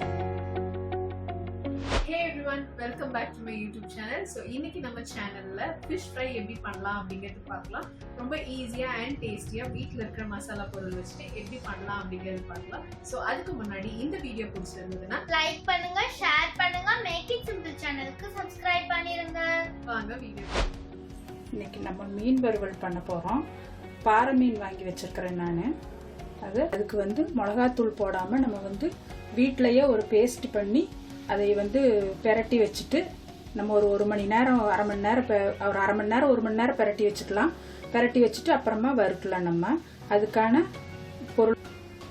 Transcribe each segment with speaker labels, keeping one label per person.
Speaker 1: Hey everyone, welcome back to my YouTube channel. So இன்னைக்கு நம்ம சேனல்ல fish fry எப்படி பண்ணலாம் அப்படிங்கிறது பார்க்கலாம். ரொம்ப ஈஸியா and டேஸ்டியா வீட்ல இருக்கிற மசாலா பொருள் வச்சு எப்படி பண்ணலாம் அப்படிங்கிறது பார்க்கலாம். So அதுக்கு முன்னாடி இந்த வீடியோ பிடிச்சிருந்ததுன்னா
Speaker 2: லைக் பண்ணுங்க, ஷேர் பண்ணுங்க, மேக் இட் சிம்பிள் சேனலுக்கு சப்ஸ்கிரைப் பண்ணிருங்க.
Speaker 1: வாங்க வீடியோ.
Speaker 3: இன்னைக்கு நம்ம மீன் வறுவல் பண்ண போறோம். பாறை மீன் வாங்கி வச்சிருக்கிறேன் நான். அதுக்கு வந்து மிளகாத்தூள் போடாம நம்ம வீட்லயே ஒரு பேஸ்ட் பண்ணி அதை பெரட்டி வச்சுட்டு நம்ம ஒரு மணி நேரம் அரை மணி நேரம் 1 மணி நேரம் பெரட்டி வச்சுக்கலாம். பெரட்டி வச்சுட்டு அப்புறமா வறுக்கலாம். நம்ம அதுக்கான பொருள்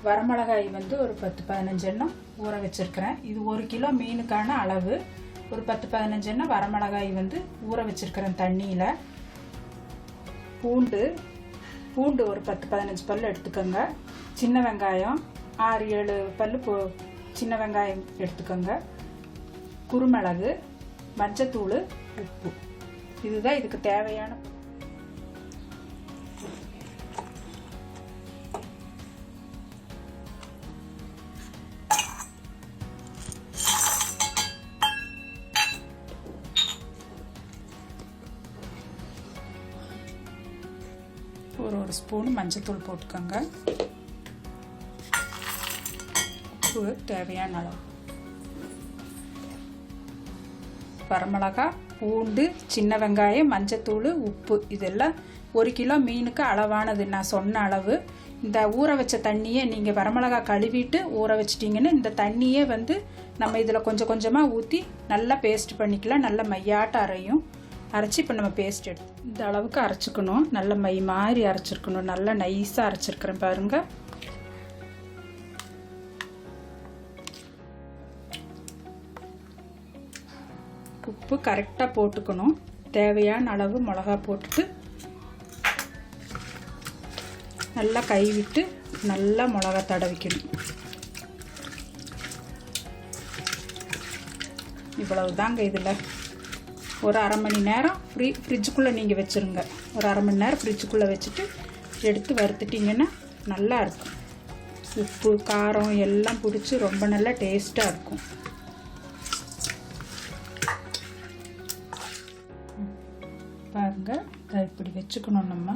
Speaker 3: வரமிளகாய் ஒரு 10-15 எண்ணம் ஊற வச்சிருக்கிறேன். இது 1 கிலோ மீனுக்கான அளவு. ஒரு 10-15 எண்ணம் வரமிளகாய் ஊற வச்சிருக்கிறேன் தண்ணியில. பூண்டு ஒரு 10-15 பல் எடுத்துக்கோங்க. சின்ன வெங்காயம் 6-7 பல் சின்ன வெங்காயம் எடுத்துக்கோங்க. குருமிளகு, மஞ்சத்தூள், உப்பு, இதுதான் இதுக்கு தேவையான. ஒரு ஸ்பூன் மஞ்சத்தூள் போட்டுக்கோங்க. உப்பு தேவையான அளவு. வரமிளகாய், பூண்டு, சின்ன வெங்காயம், மஞ்சத்தூள், உப்பு, இதெல்லாம் 1 கிலோ மீனுக்கு அளவானது. நான் சொன்ன அளவு. இந்த ஊற வச்ச தண்ணியை நீங்கள் வரமிளகாய் கழுவிட்டு ஊற வச்சிட்டிங்கன்னு இந்த தண்ணியே நம்ம இதில் கொஞ்சம் கொஞ்சமாக ஊற்றி நல்லா பேஸ்ட் பண்ணிக்கலாம். நல்லா மையாட்ட அரைச்சி இப்போ நம்ம பேஸ்ட் எடுத்து இந்த அளவுக்கு அரைச்சிக்கணும். நல்ல மை மாதிரி அரைச்சிருக்கணும். நல்லா நைஸாக அரைச்சிருக்கிறேன் பாருங்கள். உப்பு கரெக்டாக போட்டுக்கணும். தேவையான அளவு மிளகா போட்டுட்டு நல்லா கைவிட்டு நல்லா மிளகா தடவிக்கணும். இவ்வளவு தாங்க. இதில் ஒரு அரை மணி நேரம் ஃப்ரிட்ஜுக்குள்ளே நீங்கள் வச்சுருங்க. ஒரு அரை மணி நேரம் ஃப்ரிட்ஜுக்குள்ளே வச்சுட்டு எடுத்து வறுத்துட்டிங்கன்னா நல்லா இருக்கும். உப்பு காரம் எல்லாம் பிடிச்சி ரொம்ப நல்லா டேஸ்ட்டாக இருக்கும். பாருங்க, இப்படி வச்சுக்கணும். நம்ம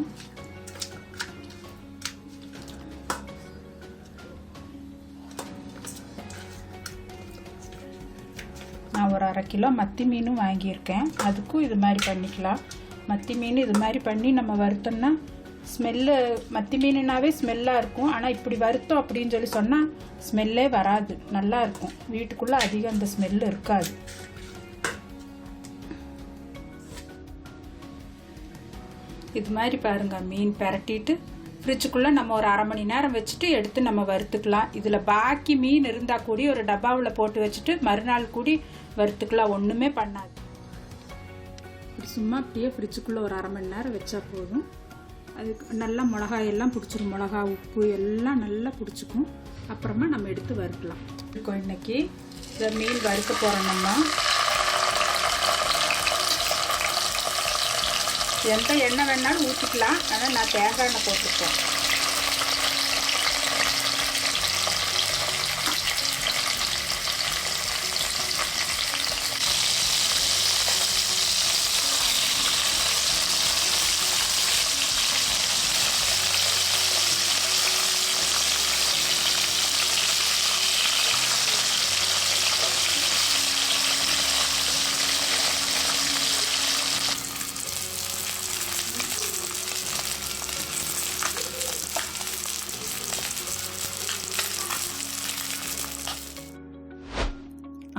Speaker 3: நான் ஒரு 1/2 கிலோ மத்தி மீனும் வாங்கியிருக்கேன். அதுக்கும் இது மாதிரி பண்ணிக்கலாம். மத்தி மீன் இது மாதிரி பண்ணி நம்ம வறுத்தோம்னா ஸ்மெல்லு, மத்தி மீனுனாவே ஸ்மெல்லாக இருக்கும். ஆனால் இப்படி வறுத்தோம் அப்படின்னு சொன்னால் ஸ்மெல்லே வராது. நல்லா இருக்கும். வீட்டுக்குள்ளே அதிகம் அந்த ஸ்மெல்லு இருக்காது. இது மாதிரி பாருங்க, மீன் பெரட்டிட்டு ஃப்ரிட்ஜுக்குள்ளே நம்ம ஒரு அரை மணி நேரம் வச்சுட்டு எடுத்து நம்ம வறுத்துக்கலாம். இதில் பாக்கி மீன் இருந்தால் கூடி ஒரு டப்பாவில் போட்டு வச்சுட்டு மறுநாள் கூடி வறுத்துக்கலாம். ஒன்றுமே பண்ணாது. இப்படி சும்மா அப்படியே ஃப்ரிட்ஜுக்குள்ளே ஒரு அரை மணி நேரம் வச்சா போதும். அதுக்கு நல்லா மிளகாயெல்லாம் பிடிச்சிரும். மிளகா, உப்பு எல்லாம் நல்லா பிடிச்சிக்கும். அப்புறமா நம்ம எடுத்து வறுக்கலாம். இன்னைக்கு இந்த மீன் வறுக்க போகிறோம். நம்ம எந்த எண்ணெய் வேணாலும் ஊற்றிக்கலாம். ஆனால் நான் தேங்காய் எண்ணெய் போட்டுருக்கேன்.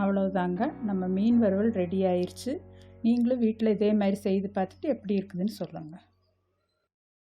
Speaker 3: அவ்வளோதாங்க, நம்ம மீன் வறுவல் ரெடி ஆயிடுச்சு. நீங்களும் வீட்டில் இதே மாதிரி செய்து பார்த்துட்டு எப்படி இருக்குதுன்னு சொல்லுங்கள்.